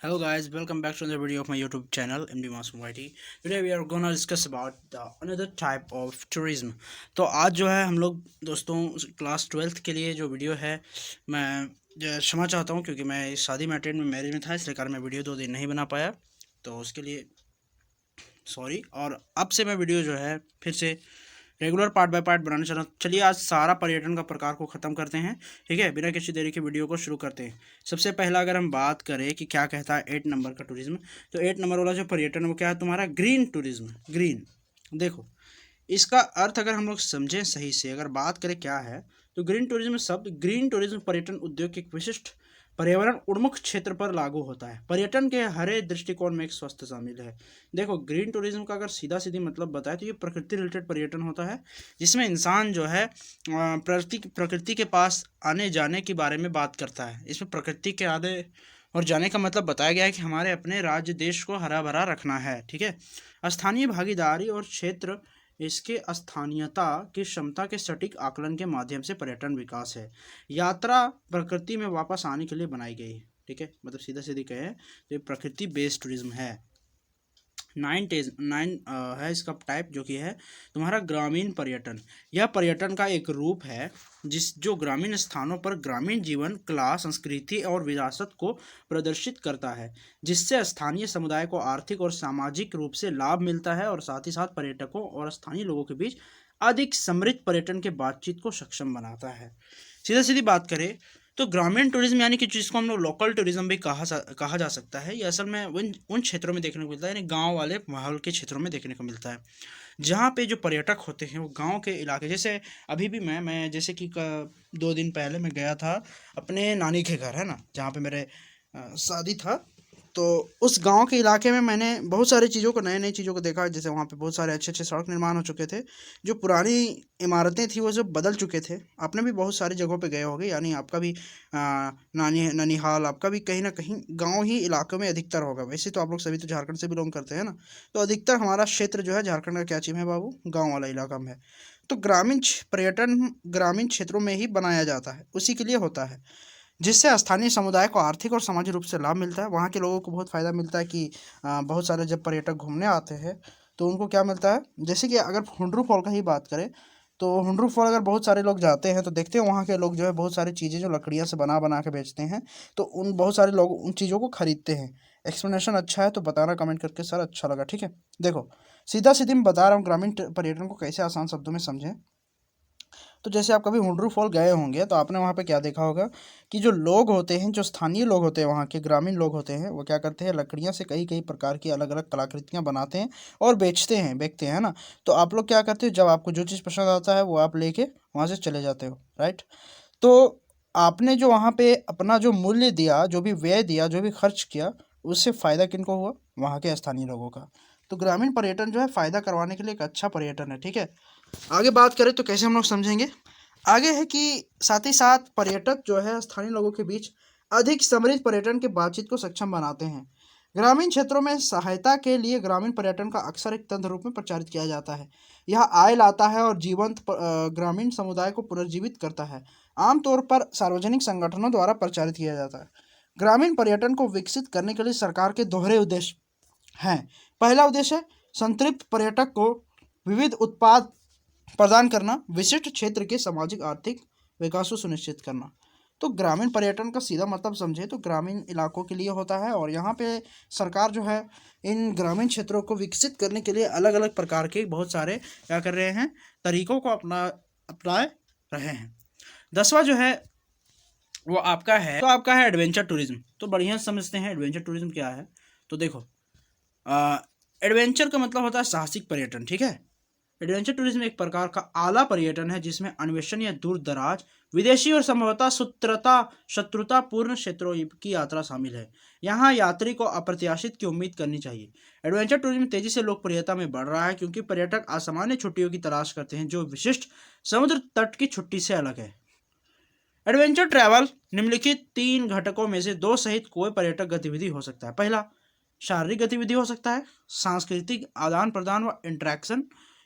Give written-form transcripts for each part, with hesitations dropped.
Hello guys, welcome back to another video of my YouTube channel MD Master YT. Today we are gonna discuss about the another type of tourism. तो आज जो है हम लोग दोस्तों class 12th के लिए जो वीडियो है मैं क्षमा चाहता हूँ क्योंकि मैं इस शादी में अटेंड में मैरिज में था, इसलिए कारण मैं वीडियो 2 दिन नहीं बना पाया, तो उसके लिए सॉरी। और अब से मैं वीडियो जो है फिर से रेगुलर पार्ट बाय पार्ट बनाना चाह रहा हूँ। चलिए आज सारा पर्यटन का प्रकार को ख़त्म करते हैं, ठीक है। बिना किसी देरी के वीडियो को शुरू करते हैं। सबसे पहला अगर हम बात करें कि क्या कहता है 8 नंबर का टूरिज्म, तो 8 नंबर वाला जो पर्यटन वो क्या है तुम्हारा ग्रीन टूरिज्म। ग्रीन, देखो इसका अर्थ अगर हम लोग समझें सही से, अगर बात करें क्या है, तो ग्रीन टूरिज्म शब्द ग्रीन टूरिज्म पर्यटन उद्योग के एक विशिष्ट पर्यावरण उन्मुख क्षेत्र पर लागू होता है। पर्यटन के हरे दृष्टिकोण में एक स्वस्थ शामिल है। देखो ग्रीन टूरिज्म का अगर सीधा सीधी मतलब बताए तो ये प्रकृति रिलेटेड पर्यटन होता है, जिसमें इंसान जो है प्रकृति के पास आने जाने के बारे में बात करता है। इसमें प्रकृति के आने और जाने का मतलब बताया गया है कि हमारे अपने राज्य देश को हरा भरा रखना है, ठीक है। स्थानीय भागीदारी और क्षेत्र इसके स्थानीयता की क्षमता के सटीक आकलन के माध्यम से पर्यटन विकास है। यात्रा प्रकृति में वापस आने के लिए बनाई गई है, ठीक है। मतलब सीधा सीधी कहें तो ये प्रकृति बेस्ड टूरिज्म है। 9 है इसका टाइप, जो कि है तुम्हारा ग्रामीण पर्यटन। यह पर्यटन का एक रूप है जो ग्रामीण स्थानों पर ग्रामीण जीवन, कला, संस्कृति और विरासत को प्रदर्शित करता है, जिससे स्थानीय समुदाय को आर्थिक और सामाजिक रूप से लाभ मिलता है और साथ ही साथ पर्यटकों और स्थानीय लोगों के बीच अधिक समृद्ध पर्यटन के बातचीत को सक्षम बनाता है। सीधा सीधी बात करें तो ग्रामीण टूरिज्म यानी कि जिसको हम लोग लोकल टूरिज्म भी कहा जा सकता है, ये असल में उन क्षेत्रों में देखने को मिलता है, यानी गांव वाले माहौल के क्षेत्रों में देखने को मिलता है, जहाँ पे जो पर्यटक होते हैं वो गांव के इलाके, जैसे अभी भी मैं जैसे कि 2 दिन पहले मैं गया था अपने नानी के घर, है ना, जहाँ पे मेरे शादी था। तो उस गांव के इलाके में मैंने बहुत सारी चीज़ों को, नई नई चीज़ों को देखा। जैसे वहाँ पे बहुत सारे अच्छे अच्छे सड़क निर्माण हो चुके थे, जो पुरानी इमारतें थी वो सब बदल चुके थे। आपने भी बहुत सारी जगहों पे गए होंगे, यानी आपका भी ननिहाल आपका भी कहीं ना कहीं गांव ही इलाकों में अधिकतर होगा। वैसे तो आप लोग सभी तो झारखंड से बिलोंग करते हैं ना, तो अधिकतर हमारा क्षेत्र जो है झारखंड का क्या चीज़ है बाबू, गाँव वाला इलाका में है। तो पर्यटन ग्रामीण क्षेत्रों में ही बनाया जाता है, उसी के लिए होता है, जिससे स्थानीय समुदाय को आर्थिक और सामाजिक रूप से लाभ मिलता है। वहाँ के लोगों को बहुत फ़ायदा मिलता है कि बहुत सारे जब पर्यटक घूमने आते हैं तो उनको क्या मिलता है। जैसे कि अगर हुंड्रू फॉल का ही बात करें, तो हुंड्रू फॉल अगर बहुत सारे लोग जाते हैं तो देखते हैं वहाँ के लोग जो है बहुत सारी चीज़ें जो लकड़ियाँ से बना बना के बेचते हैं, तो उन बहुत सारे लोग उन चीज़ों को खरीदते हैं। एक्सप्लेनेशन अच्छा है तो बताना कमेंट करके, सर अच्छा लगा, ठीक है। देखो सीधा सीधी मैं बता रहा हूँ ग्रामीण पर्यटन को कैसे आसान शब्दों में समझें। तो जैसे आप कभी हुंड्रू फॉल गए होंगे तो आपने वहाँ पे क्या देखा होगा कि जो लोग होते हैं, जो स्थानीय लोग होते हैं, वहाँ के ग्रामीण लोग होते हैं, वो क्या करते हैं, लकड़ियाँ से कई कई प्रकार की अलग अलग कलाकृतियाँ बनाते हैं और बेचते हैं ना। तो आप लोग क्या करते हो, जब आपको जो चीज़ पसंद आता है वो आप लेके वहाँ से चले जाते हो, राइट। तो आपने जो वहाँ पे अपना जो मूल्य दिया, जो भी व्यय दिया, जो भी खर्च किया, उससे फ़ायदा किनको हुआ, वहाँ के स्थानीय लोगों का। तो ग्रामीण पर्यटन जो है फ़ायदा करवाने के लिए एक अच्छा पर्यटन है, ठीक है। आगे बात करें तो कैसे हम लोग समझेंगे, आगे है कि साथ ही साथ पर्यटक जो है स्थानीय लोगों के बीच अधिक समृद्ध पर्यटन के बातचीत को सक्षम बनाते हैं। ग्रामीण क्षेत्रों में सहायता के लिए ग्रामीण पर्यटन का अक्सर एक तंत्र रूप में प्रचारित किया जाता है। यह आय लाता है और जीवंत ग्रामीण समुदाय को पुनर्जीवित करता है। आमतौर पर सार्वजनिक संगठनों द्वारा प्रचारित किया जाता है। ग्रामीण पर्यटन को विकसित करने के लिए सरकार के दोहरे उद्देश्य हैं। पहला उद्देश्य है संतृप्त पर्यटक को विविध उत्पाद प्रदान करना, विशिष्ट क्षेत्र के सामाजिक आर्थिक विकास को सुनिश्चित करना। तो ग्रामीण पर्यटन का सीधा मतलब समझे तो ग्रामीण इलाकों के लिए होता है, और यहाँ पे सरकार जो है इन ग्रामीण क्षेत्रों को विकसित करने के लिए अलग अलग प्रकार के बहुत सारे क्या कर रहे हैं, तरीकों को अपना रहे हैं। 10वां जो है वो आपका है, तो आपका है एडवेंचर टूरिज्म। तो बढ़िया समझते हैं एडवेंचर टूरिज्म क्या है। तो देखो एडवेंचर का मतलब होता है साहसिक पर्यटन, ठीक है। एडवेंचर टूरिज्म एक प्रकार का आला पर्यटन है जिसमें अन्वेषण या दूर दराज, विदेशी और संभवतः शत्रुतापूर्ण क्षेत्रों की यात्रा शामिल है। यहाँ यात्री को अप्रत्याशित की उम्मीद करनी चाहिए। एडवेंचर टूरिज्म तेजी से लोकप्रियता में बढ़ रहा है क्योंकि पर्यटक असामान्य छुट्टियों की तलाश करते हैं जो विशिष्ट समुद्र तट की छुट्टी से अलग है। एडवेंचर ट्रैवल निम्नलिखित 3 घटकों में से 2 सहित कोई पर्यटक गतिविधि हो सकता है। पहला, शारीरिक गतिविधि हो सकता है, सांस्कृतिक आदान प्रदान व इंटरेक्शन,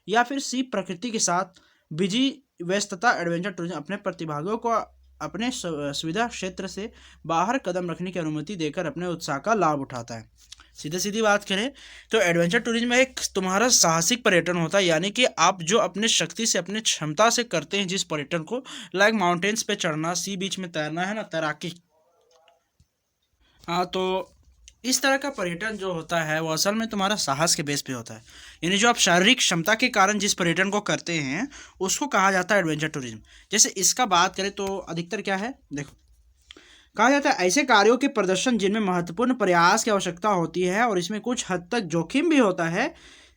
या फिर सी प्रकृति के साथ बिजी व्यस्तता। एडवेंचर टूरिज्म अपने प्रतिभागियों को अपने सुविधा क्षेत्र से बाहर कदम रखने की अनुमति देकर अपने उत्साह का लाभ उठाता है। सीधे सीधी बात करें तो एडवेंचर टूरिज्म एक तुम्हारा साहसिक पर्यटन होता है, यानी कि आप जो अपने शक्ति से अपने क्षमता से करते हैं जिस पर्यटन को, लाइक माउंटेन्स पे चढ़ना, सी बीच में तैरना, है ना, तैराकी। हाँ, तो इस तरह का पर्यटन जो होता है वो असल में तुम्हारा साहस के बेस पे होता है, यानी जो आप शारीरिक क्षमता के कारण जिस पर्यटन को करते हैं उसको कहा जाता है एडवेंचर टूरिज्म। जैसे इसका बात करें तो अधिकतर क्या है, देखो, कहा जाता है ऐसे कार्यों के प्रदर्शन जिनमें महत्वपूर्ण प्रयास की आवश्यकता होती है और इसमें कुछ हद तक जोखिम भी होता है,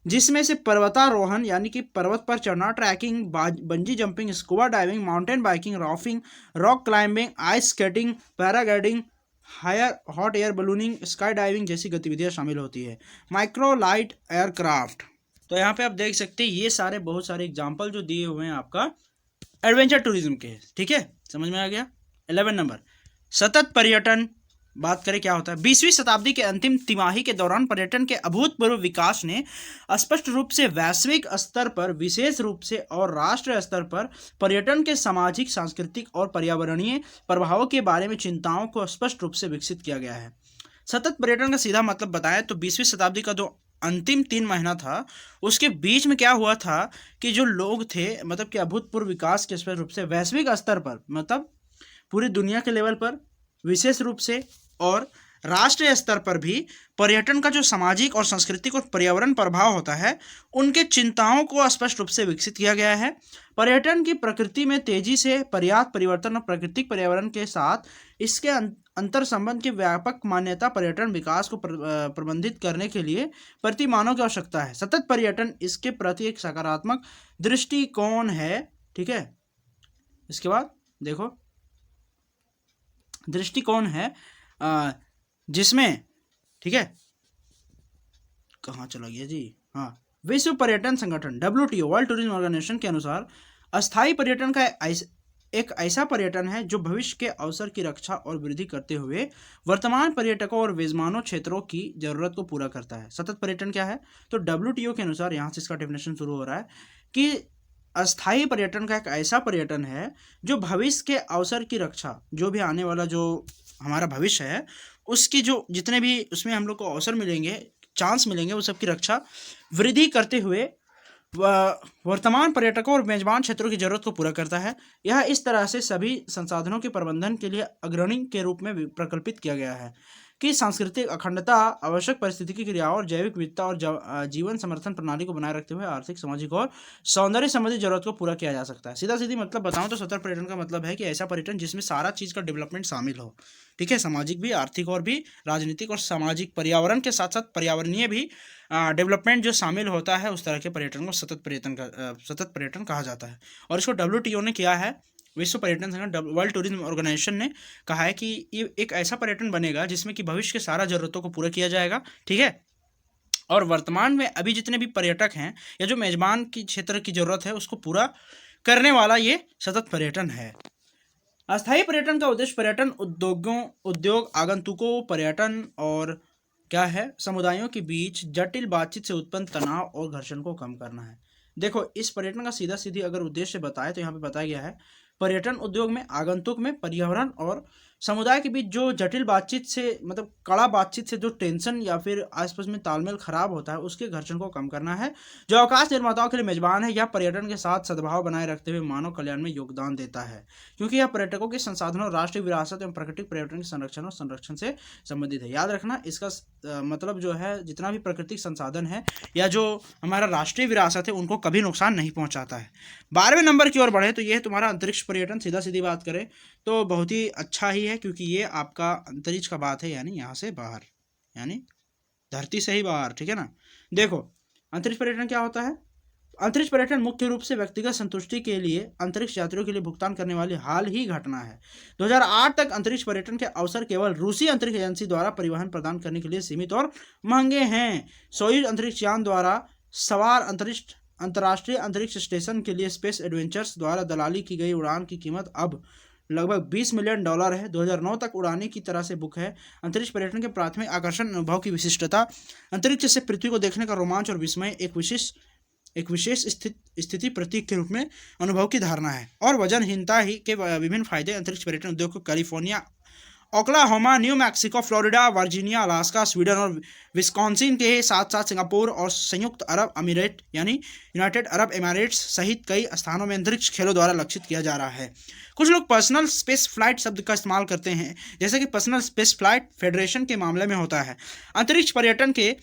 जिसमें से पर्वतारोहण यानी कि पर्वत पर चढ़ना, trekking, bungee jumping, scuba diving, mountain biking, rafting, rock climbing, ice skating, paragliding, hire hot air ballooning, sky diving जैसी गतिविधियां शामिल होती है। माइक्रो लाइट एयरक्राफ्ट, तो यहाँ पे आप देख सकते हैं ये सारे बहुत सारे एग्जाम्पल जो दिए हुए हैं आपका एडवेंचर टूरिज्म के, ठीक है, समझ में आ गया। 11 नंबर, सतत पर्यटन। बात करें क्या होता है। 20वीं शताब्दी के अंतिम तिमाही के दौरान पर्यटन के अभूतपूर्व विकास ने स्पष्ट रूप से वैश्विक स्तर पर, विशेष रूप से और राष्ट्रीय स्तर पर पर्यटन के सामाजिक, सांस्कृतिक और पर्यावरणीय प्रभावों के बारे में चिंताओं को स्पष्ट रूप से विकसित किया गया है। सतत पर्यटन का सीधा मतलब बताएं तो 20वीं शताब्दी का जो अंतिम 3 महीना था उसके बीच में क्या हुआ था कि जो लोग थे, मतलब कि अभूतपूर्व विकास के स्पष्ट रूप से वैश्विक स्तर पर, मतलब पूरी दुनिया के लेवल पर, विशेष रूप से और राष्ट्रीय स्तर पर भी पर्यटन का जो सामाजिक और सांस्कृतिक और पर्यावरण प्रभाव होता है उनके चिंताओं को स्पष्ट रूप से विकसित किया गया है। पर्यटन की प्रकृति में तेजी से पर्याप्त परिवर्तन और प्राकृतिक पर्यावरण के साथ इसके अंतर संबंध की व्यापक मान्यता पर्यटन विकास को प्रबंधित करने के लिए प्रतिमानों की आवश्यकता है। सतत पर्यटन इसके प्रति एक सकारात्मक दृष्टिकोण है, ठीक है। इसके बाद देखो, दृष्टिकोण है जिसमें, ठीक है, कहाँ चला गया जी, हाँ, विश्व पर्यटन संगठन WTO वर्ल्ड टूरिज्म ऑर्गेनाइजेशन के अनुसार अस्थायी पर्यटन का एक ऐसा पर्यटन है जो भविष्य के अवसर की रक्षा और वृद्धि करते हुए वर्तमान पर्यटकों और मेजबानों क्षेत्रों की जरूरत को पूरा करता है। सतत पर्यटन क्या है, तो WTO के अनुसार, यहाँ से इसका डेफिनेशन शुरू हो रहा है कि अस्थायी पर्यटन का एक ऐसा पर्यटन है जो भविष्य के अवसर की रक्षा, जो भी आने वाला जो हमारा भविष्य है उसकी जो जितने भी उसमें हम लोग को अवसर मिलेंगे, चांस मिलेंगे, वो सब की रक्षा वृद्धि करते हुए वर्तमान पर्यटकों और मेजबान क्षेत्रों की जरूरत को पूरा करता है। यह इस तरह से सभी संसाधनों के प्रबंधन के लिए अग्रणी के रूप में प्रकल्पित किया गया है कि सांस्कृतिक अखंडता, आवश्यक पारिस्थितिकी क्रियाओं और जैविक विविधता और जीवन समर्थन प्रणाली को बनाए रखते हुए आर्थिक, सामाजिक और सौंदर्य संबंधी जरूरत को पूरा किया जा सकता है। सीधा सीधी मतलब बताऊं तो सतत पर्यटन का मतलब है कि ऐसा पर्यटन जिसमें सारा चीज़ का डेवलपमेंट शामिल हो, ठीक है, सामाजिक भी, आर्थिक और भी, राजनीतिक और सामाजिक, पर्यावरण के साथ साथ पर्यावरणीय भी डेवलपमेंट जो शामिल होता है, उस तरह के पर्यटन को सतत पर्यटन कहा जाता है। और इसको WTO ने किया है, विश्व पर्यटन संगठन, वर्ल्ड टूरिज्म ऑर्गेनाइजेशन ने कहा है कि ये एक ऐसा पर्यटन बनेगा जिसमें कि भविष्य के सारा जरूरतों को पूरा किया जाएगा, ठीक है। और वर्तमान में अभी जितने भी पर्यटक हैं या जो मेजबान की क्षेत्र की जरूरत है उसको पूरा करने वाला ये सतत पर्यटन है। अस्थायी पर्यटन का उद्देश्य पर्यटन उद्योग, आगंतुकों, पर्यटन और क्या है, समुदायों के बीच जटिल बातचीत से उत्पन्न तनाव और घर्षण को कम करना है। देखो, इस पर्यटन का सीधा सीधी अगर उद्देश्य बताए तो यहाँ पे बताया गया है पर्यटन उद्योग में आगंतुक में पर्यावरण और समुदाय के बीच जो जटिल बातचीत से, मतलब कड़ा बातचीत से जो टेंशन या फिर आसपास में तालमेल खराब होता है उसके घर्षण को कम करना है। जो अवकाश निर्माताओं के लिए मेजबान है या पर्यटन के साथ सद्भाव बनाए रखते हुए मानव कल्याण में योगदान देता है, क्योंकि यह पर्यटकों के संसाधनों, राष्ट्रीय विरासत एवं प्राकृतिक पर्यटन के संरक्षण और संरक्षण से संबंधित है। याद रखना, इसका मतलब जो है जितना भी प्राकृतिक संसाधन है या जो हमारा राष्ट्रीय विरासत है उनको कभी नुकसान नहीं पहुंचाता है। 12वें नंबर की ओर बढ़े तो ये है तुम्हारा अंतरिक्ष पर्यटन। सीधा सीधी बात करें तो बहुत ही अच्छा ही है, क्योंकि ये आपका अंतरिक्ष का बात है, यानी यहाँ से बाहर, यानी धरती से ही बाहर, ठीक है ना। देखो, अंतरिक्ष पर्यटन क्या होता है। अंतरिक्ष पर्यटन मुख्य रूप से व्यक्तिगत संतुष्टि के लिए अंतरिक्ष यात्रियों के लिए भुगतान करने वाली हाल ही घटना है। 2008 तक अंतरिक्ष पर्यटन के अवसर केवल रूसी अंतरिक्ष एजेंसी द्वारा परिवहन प्रदान करने के लिए सीमित और महंगे हैं। सोयूज अंतरिक्ष यान द्वारा सवार अंतर्राष्ट्रीय अंतरिक्ष स्टेशन के लिए स्पेस एडवेंचर्स द्वारा दलाली की गई उड़ान की कीमत अब लगभग $20 मिलियन है। 2009 तक उड़ाने की तरह से बुक है। अंतरिक्ष पर्यटन के प्राथमिक आकर्षण अनुभव की विशिष्टता, अंतरिक्ष से पृथ्वी को देखने का रोमांच और विस्मय, एक विशिष्ट एक विशेष स्थिति प्रतीक के रूप में अनुभव की धारणा है। और वजनहीनता ही के विभिन्न फायदे अंतरिक्ष पर्यटन उद्योग को California, Oklahoma, new Mexico, Florida, Virginia, Alaska, Sweden और विस्कॉन्सिन के साथ साथ सिंगापुर और संयुक्त अरब अमीरात यानी यूनाइटेड अरब एमिरेट्स सहित कई स्थानों में अंतरिक्ष खेलों द्वारा लक्षित किया जा रहा है। कुछ लोग पर्सनल स्पेस फ्लाइट शब्द का इस्तेमाल करते हैं, जैसे कि पर्सनल स्पेस फ्लाइट फेडरेशन के मामले में होता है। अंतरिक्ष पर्यटन के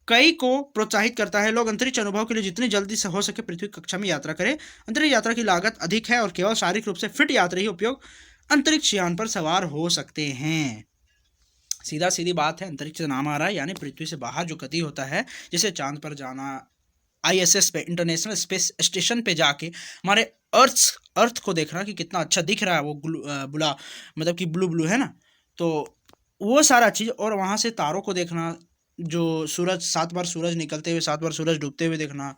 कई को प्रोत्साहित करता है। लोग अंतरिक्ष अनुभव के लिए जितनी जल्दी से हो सके पृथ्वी कक्षा में यात्रा करें। अंतरिक्ष यात्रा की लागत अधिक है और केवल शारीरिक रूप से फिट यात्री ही उपयोग अंतरिक्ष यान पर सवार हो सकते हैं। सीधा सीधी बात है, अंतरिक्ष से नाम आ रहा है, यानी पृथ्वी से बाहर जो गति होता है, जैसे चांद पर जाना, ISS पे, इंटरनेशनल स्पेस स्टेशन पे जाके हमारे अर्थ को देखना कि कितना अच्छा दिख रहा है, वो बुला मतलब कि ब्लू है ना, तो वो सारा चीज़। और वहाँ से तारों को देखना, जो सूरज 7 बार सूरज निकलते हुए 7 बार सूरज डूबते हुए देखना।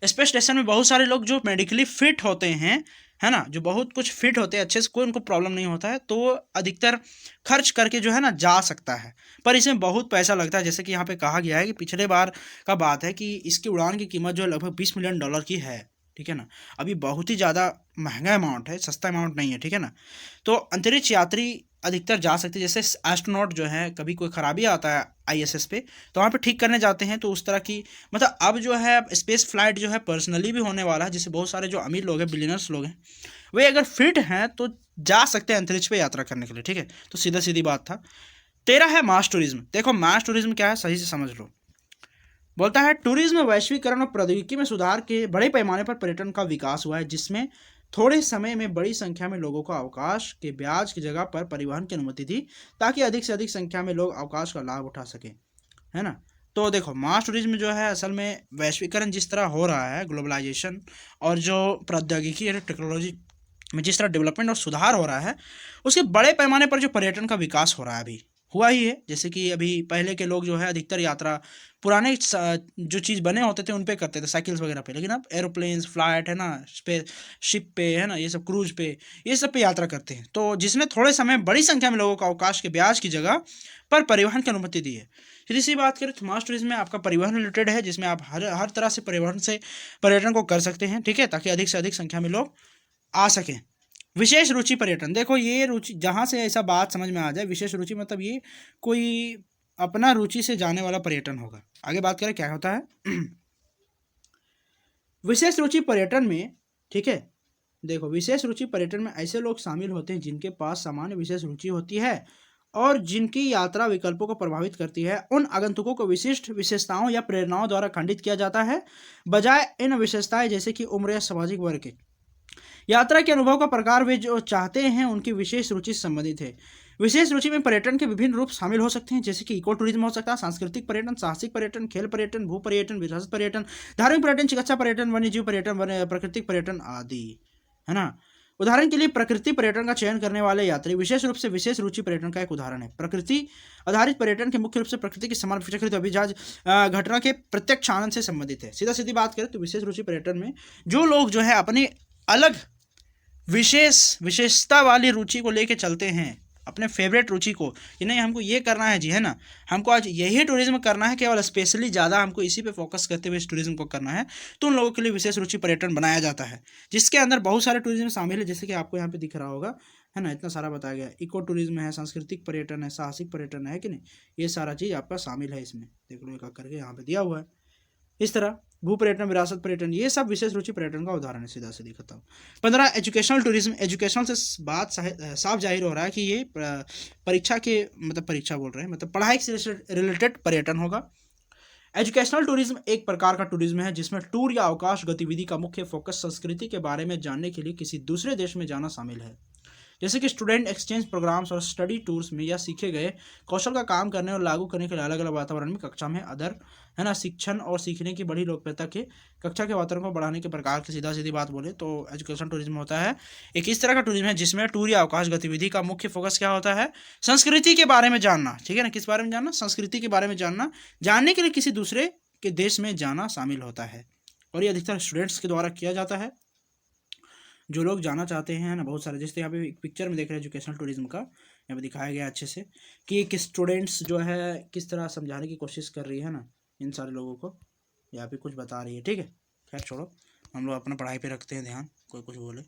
स्पेस स्टेशन में बहुत सारे लोग जो मेडिकली फिट होते हैं, है ना, जो बहुत कुछ फिट होते हैं, अच्छे से कोई उनको प्रॉब्लम नहीं होता है, तो वो अधिकतर खर्च करके जो है ना जा सकता है। पर इसमें बहुत पैसा लगता है, जैसे कि यहाँ पे कहा गया है कि पिछले बार का बात है कि इसकी उड़ान की कीमत जो है लगभग $20 मिलियन की है, ठीक है ना। अभी बहुत ही ज़्यादा महंगा अमाउंट है, सस्ता अमाउंट नहीं है, ठीक है ना। तो अंतरिक्ष यात्री अधिकतर जा सकते हैं, जैसे एस्ट्रोनॉट जो है, कभी कोई खराबी आता है ISS पे तो वहाँ पे ठीक करने जाते हैं, तो उस तरह की मतलब अब जो है स्पेस फ्लाइट जो है पर्सनली भी होने वाला है, जिससे बहुत सारे जो अमीर लोग हैं, बिलियनर्स लोग हैं, वे अगर फिट हैं तो जा सकते हैं अंतरिक्ष पे यात्रा करने के लिए, ठीक है। तो सीधा सीधी बात था। 13 है मास टूरिज्म। देखो मास टूरिज्म क्या है, सही से समझ लो। बोलता है टूरिज्म वैश्वीकरण और प्रौद्योगिकी में सुधार के बड़े पैमाने पर पर्यटन का विकास हुआ है, जिसमें थोड़े समय में बड़ी संख्या में लोगों को अवकाश के ब्याज की जगह पर परिवहन की अनुमति दी, ताकि अधिक से अधिक संख्या में लोग अवकाश का लाभ उठा सकें, है ना। तो देखो मास टूरिज्म जो है असल में वैश्वीकरण जिस तरह हो रहा है, ग्लोबलाइजेशन और जो प्रौद्योगिकी और टेक्नोलॉजी में जिस तरह डेवलपमेंट और सुधार हो रहा है, उसके बड़े पैमाने पर जो पर्यटन का विकास हो रहा है अभी हुआ ही है। जैसे कि अभी पहले के लोग जो है अधिकतर यात्रा पुराने जो चीज़ बने होते थे उन पे करते थे, साइकिल्स वगैरह पे, लेकिन अब एरोप्लेन्स, फ्लाइट, है ना, स्पेस शिप पे, है ना, ये सब क्रूज पे, ये सब पे यात्रा करते हैं। तो जिसने थोड़े समय बड़ी संख्या में लोगों को अवकाश के ब्याज की जगह पर परिवहन की अनुमति दी है। सीधी सी बात करें तो मास टूरिज्म में आपका परिवहन रिलेटेड है, जिसमें आप हर तरह से परिवहन से पर्यटन को कर सकते हैं, ठीक है, ताकि अधिक से अधिक संख्या में लोग आ सकें। विशेष रुचि पर्यटन, देखो ये रुचि जहाँ से ऐसा बात समझ में आ जाए, विशेष रुचि मतलब ये कोई अपना रुचि से जाने वाला पर्यटन होगा। आगे बात करें क्या होता है विशेष रुचि पर्यटन में, ठीक है। देखो विशेष रुचि पर्यटन में ऐसे लोग शामिल होते हैं जिनके पास सामान्य विशेष रुचि होती है और जिनकी यात्रा विकल्पों को प्रभावित करती है। उन आगंतुकों को विशिष्ट विशेषताओं या प्रेरणाओं द्वारा खंडित किया जाता है, बजाय इन विशेषताएं जैसे कि उम्र या सामाजिक वर्ग के। यात्रा के अनुभव का प्रकार वे जो चाहते हैं उनकी विशेष रुचि से संबंधित है। विशेष रुचि में पर्यटन के विभिन्न रूप शामिल हो सकते हैं, जैसे कि इको टूरिज्म हो सकता है, सांस्कृतिक पर्यटन, साहसिक पर्यटन, खेल पर्यटन, भू पर्यटन, विरासत पर्यटन, धार्मिक पर्यटन, चिकित्सा पर्यटन, वन्यजीव पर्यटन, प्राकृतिक पर्यटन आदि, है ना। उदाहरण के लिए प्रकृति पर्यटन का चयन करने वाले यात्री विशेष रूप से विशेष रुचि पर्यटन का एक उदाहरण है। प्रकृति आधारित पर्यटन के मुख्य रूप से प्रकृति के समान विचलित अभिजाज घटना के प्रत्यक्ष आनंद से संबंधित है। सीधा सीधी बात करें तो विशेष रुचि पर्यटन में जो लोग जो है अपने अलग विशेषता वाली रुचि को लेके चलते हैं, अपने फेवरेट रुचि को, कि नहीं हमको ये करना है जी, है ना, हमको आज यही टूरिज्म करना है, केवल स्पेशली ज़्यादा हमको इसी पे फोकस करते हुए इस टूरिज्म को करना है, तो उन लोगों के लिए विशेष रुचि पर्यटन बनाया जाता है, जिसके अंदर बहुत सारे टूरिज्म शामिल है, जैसे कि आपको यहाँ पे दिख रहा होगा, है ना, इतना सारा बताया गया। इको टूरिज्म है, सांस्कृतिक पर्यटन है, साहसिक पर्यटन है कि नहीं, ये सारा चीज़ आपका शामिल है इसमें, देख लो एक करके यहाँ पे दिया हुआ है। इस तरह भू पर्यटन, विरासत पर्यटन, ये सब विशेष रुचि पर्यटन का उदाहरण है। सीधा सीधी खत्म। 15 एजुकेशनल टूरिज्म। एजुकेशनल से बात साफ जाहिर हो रहा है कि ये परीक्षा के मतलब परीक्षा बोल रहे हैं मतलब पढ़ाई से रिलेटेड पर्यटन होगा। एजुकेशनल टूरिज्म एक प्रकार का टूरिज्म है जिसमें टूर या अवकाश गतिविधि का मुख्य फोकस संस्कृति के बारे में जानने के लिए किसी दूसरे देश में जाना शामिल है, जैसे कि स्टूडेंट एक्सचेंज प्रोग्राम्स और स्टडी टूर्स में, या सीखे गए कौशल का काम करने और लागू करने के लिए अलग अलग वातावरण में कक्षा में अदर, है ना, शिक्षण और सीखने की बड़ी लोकप्रियता के कक्षा के वातावरण को बढ़ाने के प्रकार की सीधा सीधी बात बोले तो एजुकेशन टूरिज्म होता है एक इस तरह का टूरिज्म है जिसमें टूर या अवकाश गतिविधि का मुख्य फोकस क्या होता है, संस्कृति के बारे में जानना, ठीक है ना, किस बारे में जानना, संस्कृति के बारे में जानना, जानने के लिए किसी दूसरे के देश में जाना शामिल होता है। और ये अधिकतर स्टूडेंट्स के द्वारा किया जाता है, जो लोग जाना चाहते हैं ना, बहुत सारे, जैसे यहाँ पे एक पिक्चर में देख रहे हैं एजुकेशनल टूरिज्म का, यहाँ पे दिखाया गया अच्छे से कि एक स्टूडेंट्स जो है किस तरह समझाने की कोशिश कर रही है ना इन सारे लोगों को, यहाँ पे कुछ बता रही है, ठीक है। खैर छोड़ो, हम लोग अपना पढ़ाई पे रखते हैं ध्यान, कोई कुछ बोले।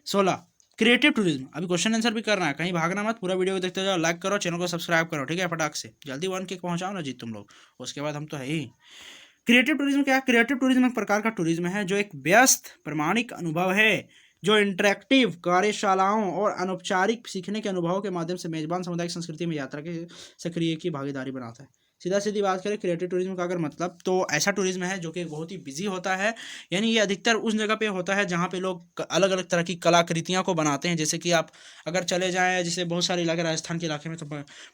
16 क्रिएटिव टूरिज्म। अभी क्वेश्चन आंसर भी करना है, कहीं भागना मत, पूरा वीडियो को देखते जाओ, लाइक करो, चैनल को सब्सक्राइब करो, ठीक है, फटाक से जल्दी 1K पहुंचाओ ना जी तुम लोग, उसके बाद हम तो है ही। क्रिएटिव टूरिज्म क्या है? क्रिएटिव टूरिज्म एक प्रकार का टूरिज्म है जो एक व्यस्त प्रामाणिक अनुभव है, जो इंटरेक्टिव कार्यशालाओं और अनौपचारिक सीखने के अनुभवों के माध्यम से मेजबान सामुदायिक संस्कृति में यात्रा के सक्रिय की भागीदारी बनाता है। सीधा सीधी बात करें क्रिएटिव टूरिज्म का अगर मतलब, तो ऐसा टूरिज्म है जो कि बहुत ही बिजी होता है, यानी ये अधिकतर उस जगह पे होता है जहाँ पे लोग अलग अलग तरह की कलाकृतियाँ को बनाते हैं। जैसे कि आप अगर चले जाएँ, जैसे बहुत सारे इलाके, राजस्थान के इलाके में तो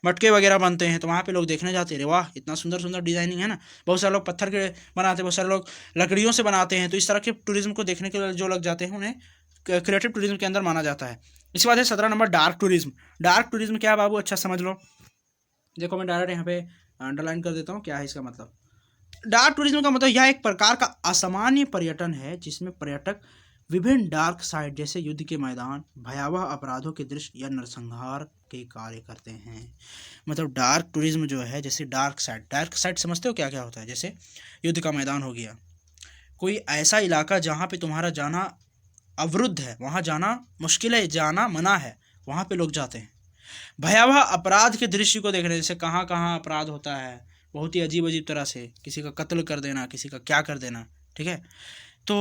मटके वगैरह बनते हैं, तो वहाँ पे लोग देखने जाते हैं, अरे वाह इतना सुंदर सुंदर डिजाइनिंग है ना। बहुत सारे लोग पत्थर के बनाते हैं, बहुत सारे लोग लकड़ियों से बनाते हैं, तो इस तरह के टूरिज्म को देखने के लिए जो लग जाते हैं उन्हें क्रिएटिव टूरिज्म के अंदर माना जाता है। इसके बाद है 17 number dark tourism. Dark tourism क्या है बाबू, अच्छा समझ लो, देखो मैं डायरेक्ट यहाँ पे अंडरलाइन कर देता हूँ क्या है इसका मतलब। डार्क टूरिज्म का मतलब यह एक प्रकार का असामान्य पर्यटन है जिसमें पर्यटक विभिन्न डार्क साइड जैसे युद्ध के मैदान, भयावह अपराधों के दृश्य या नरसंहार के कार्य करते हैं। मतलब डार्क टूरिज्म जो है, जैसे डार्क साइड समझते हो क्या क्या होता है? जैसे युद्ध का मैदान हो गया, कोई ऐसा इलाका जहाँ पे तुम्हारा जाना अवरुद्ध है, वहाँ जाना मुश्किल है, जाना मना है, वहाँ पे लोग जाते हैं। भयावह अपराध के दृश्य को देखने, जैसे कहाँ कहाँ अपराध होता है, बहुत ही अजीब अजीब तरह से किसी का कत्ल कर देना, किसी का क्या कर देना, ठीक है। तो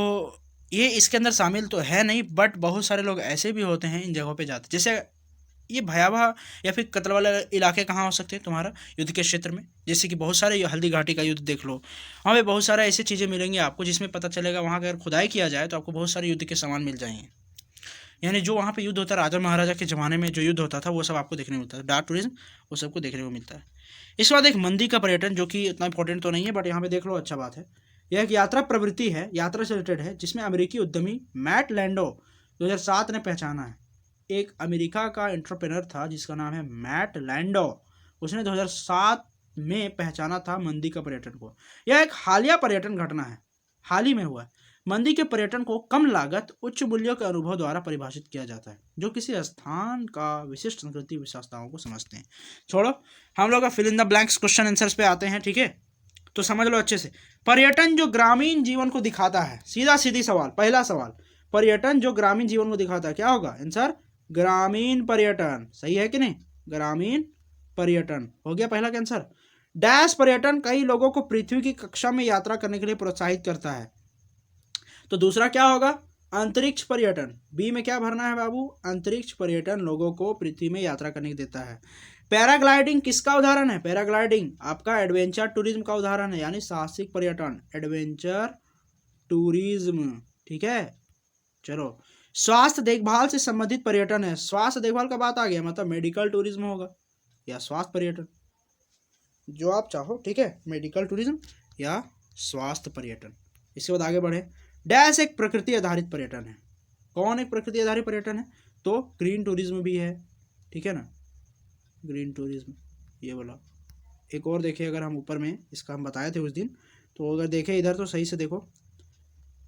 ये इसके अंदर शामिल तो है नहीं, बट बहुत सारे लोग ऐसे भी होते हैं इन जगहों पे जाते, जैसे ये भयावह या फिर कत्ल वाले इलाके कहाँ हो सकते हैं तुम्हारा, युद्ध के क्षेत्र में। जैसे कि बहुत सारे हल्दी घाटी का युद्ध देख लो, वहाँ पे बहुत सारे ऐसी चीज़ें मिलेंगी आपको जिसमें पता चलेगा वहाँ अगर खुदाई किया जाए तो आपको बहुत सारे युद्ध के सामान मिल जाएंगे। यानी जो वहाँ पे युद्ध होता है, राजा महाराजा के ज़माने में जो युद्ध होता था वो सब आपको देखने को मिलता है। डार्क टूरिज्म वो सबको देखने को मिलता है। इसके बाद एक मंदी का पर्यटन, जो कि इतना इंपॉर्टेंट तो नहीं है, बट यहाँ पे देख लो, अच्छा बात है। यह एक यात्रा प्रवृत्ति है, यात्रा से रिलेटेड है, जिसमें अमेरिकी उद्यमी मैट लैंडो 2007 ने पहचाना है। एक अमेरिका का एंटरप्रेनर था जिसका नाम है मैट लैंडो, उसने 2007 में पहचाना था मंदी का पर्यटन को। यह एक हालिया पर्यटन घटना है, हाल ही में हुआ है। मंदी के पर्यटन को कम लागत उच्च मूल्यों के अनुभव द्वारा परिभाषित किया जाता है, जो किसी स्थान का विशिष्ट संस्कृति विशेषताओं को समझते हैं। छोड़ो, हम लोग fill in the blanks question answers पे आते हैं, ठीक है। तो समझ लो अच्छे से, पर्यटन जो ग्रामीण जीवन को दिखाता है, सीधा सीधी सवाल, पहला सवाल, पर्यटन जो ग्रामीण जीवन को दिखाता है, क्या होगा आंसर? ग्रामीण पर्यटन, सही है कि नहीं? ग्रामीण पर्यटन हो गया पहला का आंसर। डैश पर्यटन कई लोगों को पृथ्वी की कक्षा में यात्रा करने के लिए प्रोत्साहित करता है। तो दूसरा क्या होगा? अंतरिक्ष पर्यटन। बी में क्या भरना है बाबू? अंतरिक्ष पर्यटन लोगों को पृथ्वी में यात्रा करने की देता है। पैराग्लाइडिंग किसका उदाहरण है? पैराग्लाइडिंग आपका एडवेंचर टूरिज्म का उदाहरण है, यानी साहसिक पर्यटन, एडवेंचर टूरिज्म, ठीक है। चलो, स्वास्थ्य देखभाल से संबंधित पर्यटन है, स्वास्थ्य देखभाल का बात आ गया, मतलब मेडिकल टूरिज्म होगा या स्वास्थ्य पर्यटन, जो आप चाहो, ठीक है, मेडिकल टूरिज्म या स्वास्थ्य पर्यटन। इसके बाद आगे बढ़े। डैश एक प्रकृति आधारित पर्यटन है। कौन एक प्रकृति आधारित पर्यटन है? तो ग्रीन टूरिज्म भी है, ठीक है ना, ग्रीन टूरिज्म ये बोला। एक और देखिए, अगर हम ऊपर में इसका हम बताए थे उस दिन, तो अगर देखें इधर तो सही से देखो,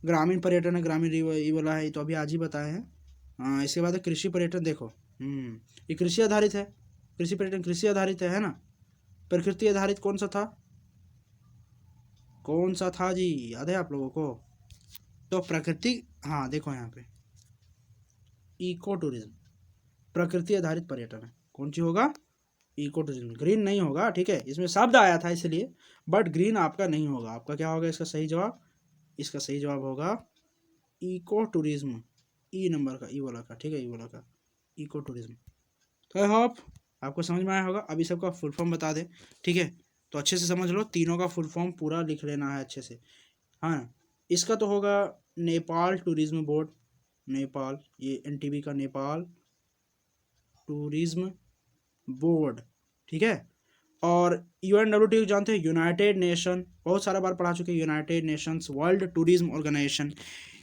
ग्रामीण पर्यटन है, ग्रामीण ये बोला है, तो अभी आज ही बताए हैं। हाँ, इसके बाद कृषि पर्यटन देखो, ये कृषि आधारित है, कृषि पर्यटन कृषि आधारित है ना। प्रकृति आधारित कौन सा था, कौन सा था जी, याद है आप लोगों को? तो प्रकृति, हाँ देखो यहाँ पे इको टूरिज्म, प्रकृति आधारित पर्यटन है, कौन सी होगा? इको टूरिज्म, ग्रीन नहीं होगा, ठीक है, इसमें शब्द आया था इसलिए, बट ग्रीन आपका नहीं होगा। आपका क्या होगा इसका सही जवाब? इसका सही जवाब होगा इको टूरिज्म, ई नंबर का, ई वाला का, ठीक है, ई वाला का इको टूरिज्म। तो आई होप आपको समझ में आया होगा। अभी सबका फुल फॉर्म बता दे, ठीक है, तो अच्छे से समझ लो, तीनों का फुल फॉर्म पूरा लिख लेना है अच्छे से। हाँ, इसका तो होगा नेपाल टूरिज्म बोर्ड, नेपाल, ये NTB का नेपाल टूरिज्म बोर्ड, ठीक है। और UNWTO जानते हैं, यूनाइटेड नेशन, बहुत सारा बार पढ़ा चुके हैं, United Nations World Tourism Organization.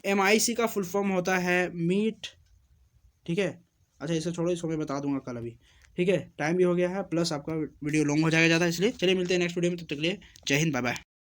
MIC का फुल फॉर्म होता है मीट, ठीक है। अच्छा इसे छोड़ो, इसको मैं बता दूंगा कल अभी, ठीक है। टाइम भी हो गया है, प्लस आपका वीडियो लॉन्ग हो जाएगा ज़्यादा, इसलिए चलिए मिलते हैं नेक्स्ट वीडियो में, तब तक के लिए जय हिंद, बाय बाय।